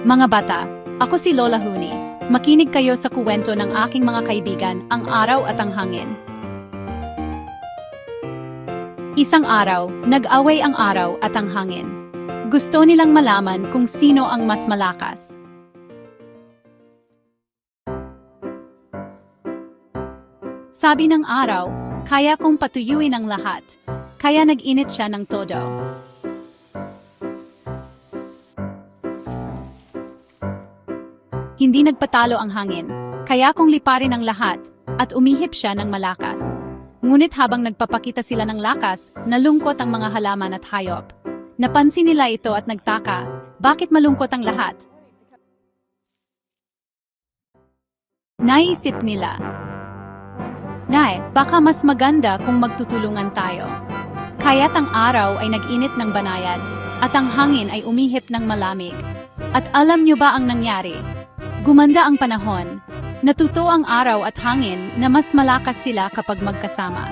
Mga bata, ako si Lola Huni. Makinig kayo sa kuwento ng aking mga kaibigan, ang araw at ang hangin. Isang araw, nag-away ang araw at ang hangin. Gusto nilang malaman kung sino ang mas malakas. Sabi ng araw, kaya kong patuyuin ang lahat. Kaya nag-init siya ng todo. Hindi nagpatalo ang hangin, kaya kong liparin ang lahat, at umihip siya ng malakas. Ngunit habang nagpapakita sila ng lakas, nalungkot ang mga halaman at hayop. Napansin nila ito at nagtaka, bakit malungkot ang lahat? Naisip nila, Nay, baka mas maganda kung magtutulungan tayo. Kaya't ang araw ay nag-init ng banayad, at ang hangin ay umihip ng malamig. At alam niyo ba ang nangyari? Gumanda ang panahon. Natuto ang araw at hangin na mas malakas sila kapag magkasama.